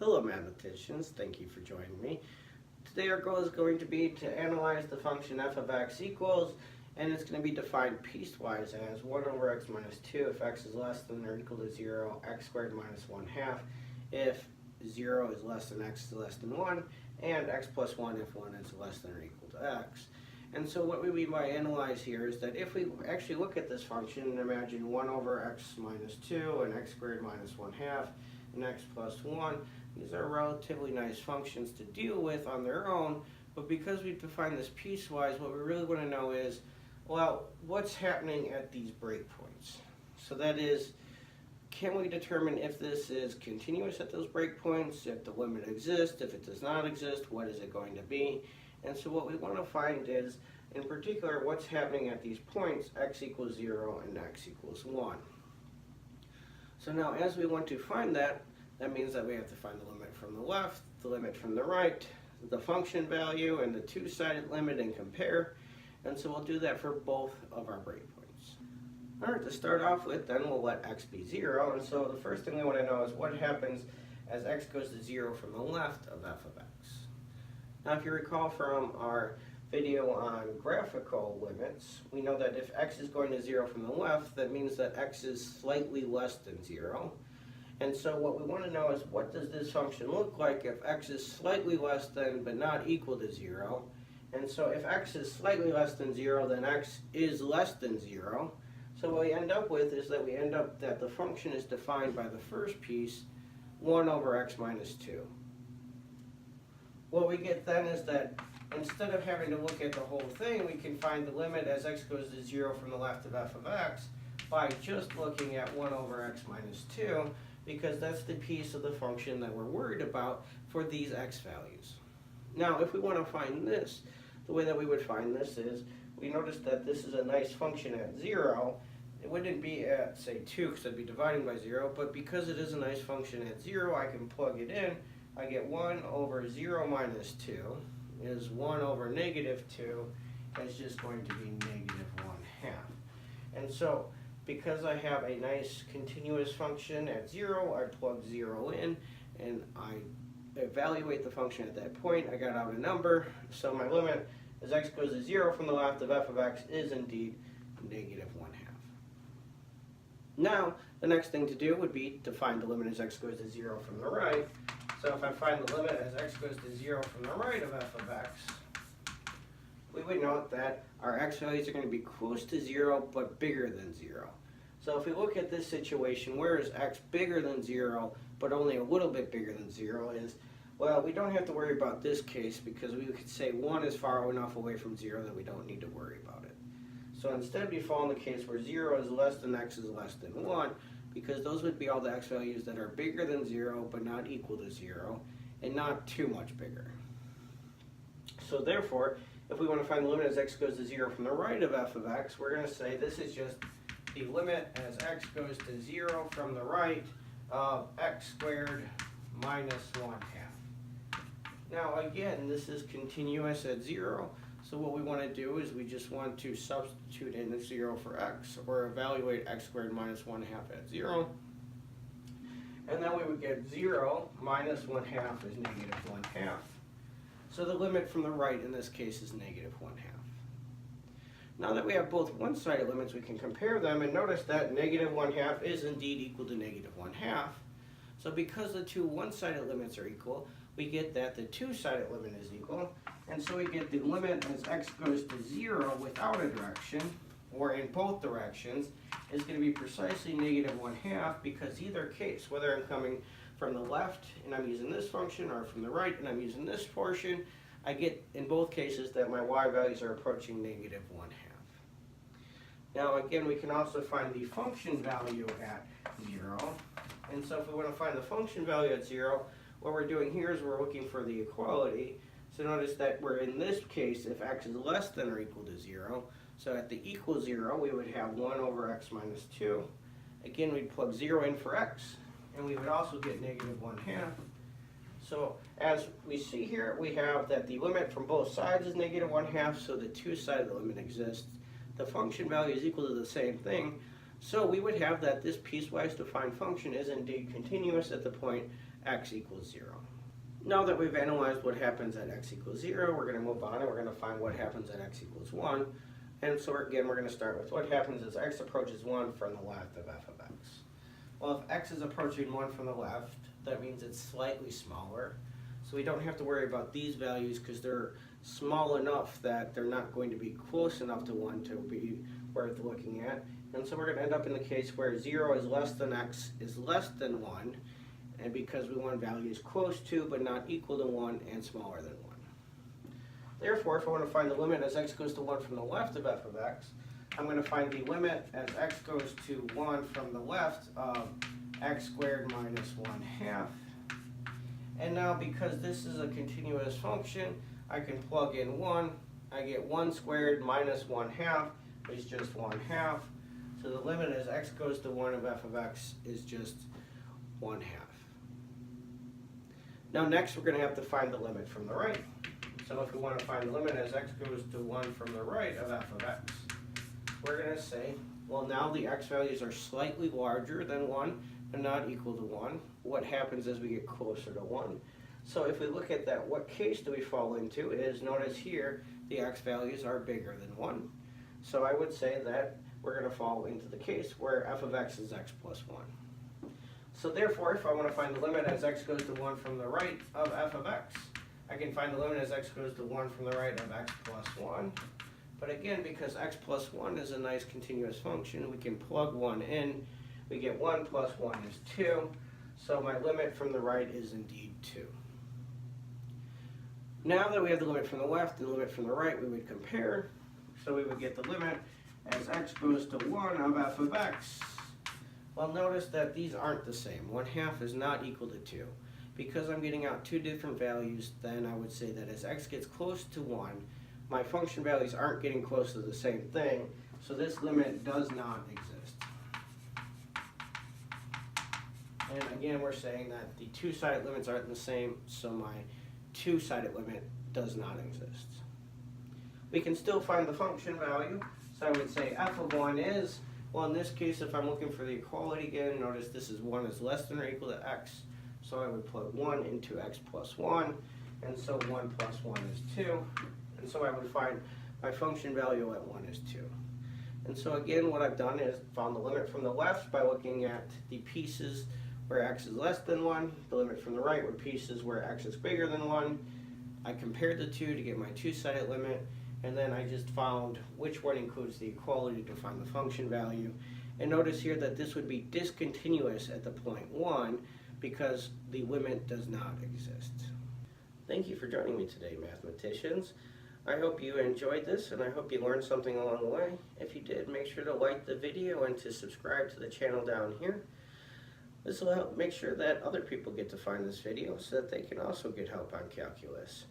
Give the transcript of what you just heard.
Hello mathematicians, thank you for joining me. Today our goal is going to be to analyze the function f of x equals, and it's going to be defined piecewise as 1 over x minus 2 if x is less than or equal to 0, x squared minus 1 half if 0 is less than x is less than 1, and x plus 1 if 1 is less than or equal to x. And so what we mean by analyze here is that if we actually look at this function and imagine 1 over x minus 2 and x squared minus 1 half and x plus 1, these are relatively nice functions to deal with on their own, but because we've defined this piecewise, what we really want to know is, well, what's happening at these breakpoints? So that is, can we determine if this is continuous at those breakpoints, if the limit exists, if it does not exist, what is it going to be? And so what we want to find is, in particular, what's happening at these points, x equals 0 and x equals 1. So now as we want to find that, that means that we have to find the limit from the left, the limit from the right, the function value, and the two-sided limit and compare. And so we'll do that for both of our breakpoints. All right, to start off with, then we'll let x be 0. And so the first thing we want to know is what happens as x goes to 0 from the left of f of x. Now, if you recall from our video on graphical limits, we know that if x is going to 0 from the left, that means that x is slightly less than 0. And so what we want to know is what does this function look like if x is slightly less than but not equal to 0. And so if x is slightly less than 0, then x is less than 0. So what we end up with is that we end up that the function is defined by the first piece, 1 over x minus 2. What we get then is that instead of having to look at the whole thing, we can find the limit as x goes to 0 from the left of f of x by just looking at 1 over x minus 2, because that's the piece of the function that we're worried about for these x values. Now, if we want to find this, the way that we would find this is, we notice that this is a nice function at 0. It wouldn't be at, say, 2, because I'd be dividing by 0, but because it is a nice function at 0, I can plug it in. I get 1 over 0 minus 2 is 1 over negative 2 is just going to be negative 1 half. And so, because I have a nice continuous function at 0, I plug 0 in and I evaluate the function at that point. I got out a number, so my limit as x goes to 0 from the left of f of x is indeed negative 1 half. Now, the next thing to do would be to find the limit as x goes to 0 from the right. So if I find the limit as x goes to 0 from the right of f of x, we would note that our x values are going to be close to 0 but bigger than 0. So if we look at this situation, where is x bigger than 0 but only a little bit bigger than 0 is, well, we don't have to worry about this case because we could say 1 is far enough away from 0 that we don't need to worry about it. So instead we fall in the case where 0 is less than x is less than 1, because those would be all the x values that are bigger than 0 but not equal to 0 and not too much bigger. So therefore, if we want to find the limit as x goes to 0 from the right of f of x, we're going to say this is just the limit as x goes to 0 from the right of x squared minus 1 half. Now again, this is continuous at 0, so what we want to do is we just want to substitute in 0 for x, or evaluate x squared minus 1 half at 0. And then we would get 0 minus 1 half is negative 1 half. So the limit from the right in this case is negative 1 half. Now that we have both one-sided limits, we can compare them and notice that negative 1 half is indeed equal to negative 1 half. So because the two one-sided limits are equal, we get that the two-sided limit is equal. And so we get the limit as x goes to 0 without a direction, or in both directions, is going to be precisely negative 1 half, because either case, whether I'm coming from the left and I'm using this function, or from the right and I'm using this portion, I get in both cases that my y values are approaching negative 1 half. Now again, we can also find the function value at 0. And so if we want to find the function value at 0, what we're doing here is we're looking for the equality. So notice that we're in this case, if x is less than or equal to 0, so at the equal 0, we would have 1 over x minus 2. Again, we'd plug 0 in for x, and we would also get negative 1 half. So as we see here, we have that the limit from both sides is negative 1 half, so the two-sided limit exists. The function value is equal to the same thing, so we would have that this piecewise defined function is indeed continuous at the point x equals 0. Now that we've analyzed what happens at x equals 0, we're going to move on and we're going to find what happens at x equals 1. And so again, we're going to start with what happens as x approaches 1 from the left of f of x. Well, if x is approaching 1 from the left, that means it's slightly smaller. So we don't have to worry about these values because they're small enough that they're not going to be close enough to 1 to be worth looking at. And so we're going to end up in the case where 0 is less than x is less than 1. And because we want values close to but not equal to 1 and smaller than 1. Therefore, if I want to find the limit as x goes to 1 from the left of f of x, I'm going to find the limit as x goes to 1 from the left of x squared minus 1/2. And now because this is a continuous function, I can plug in 1. I get 1 squared minus 1/2 is just 1/2. So the limit as x goes to 1 of f of x is just 1/2. Now next we're going to have to find the limit from the right. So if we want to find the limit as x goes to 1 from the right of f of x, we're going to say, well, now the x values are slightly larger than 1 and not equal to 1. What happens as we get closer to 1? So if we look at that, what case do we fall into is, notice here, the x values are bigger than 1. So I would say that we're going to fall into the case where f of x is x plus 1. So therefore, if I want to find the limit as x goes to 1 from the right of f of x, I can find the limit as x goes to 1 from the right of x plus 1. But again, because x plus 1 is a nice continuous function, we can plug 1 in. We get 1 plus 1 is 2. So my limit from the right is indeed 2. Now that we have the limit from the left and the limit from the right, we would compare. So we would get the limit as x goes to 1 of f of x. Well, notice that these aren't the same. 1/2 is not equal to 2. Because I'm getting out two different values, then I would say that as x gets close to 1, my function values aren't getting close to the same thing, so this limit does not exist. And again, we're saying that the two-sided limits aren't the same, so my two-sided limit does not exist. We can still find the function value, so I would say f of 1 is, well, in this case, if I'm looking for the equality again, notice this is 1 is less than or equal to x, so I would plug 1 into x plus 1, and so 1 plus 1 is 2, and so I would find my function value at 1 is 2. And so again, what I've done is found the limit from the left by looking at the pieces where x is less than 1, the limit from the right were pieces where x is bigger than 1. I compared the two to get my two-sided limit, and then I just found which one includes the equality to find the function value. And notice here that this would be discontinuous at the point 1 because the limit does not exist. Thank you for joining me today, mathematicians. I hope you enjoyed this and I hope you learned something along the way. If you did, make sure to like the video and to subscribe to the channel down here. This will help make sure that other people get to find this video so that they can also get help on calculus.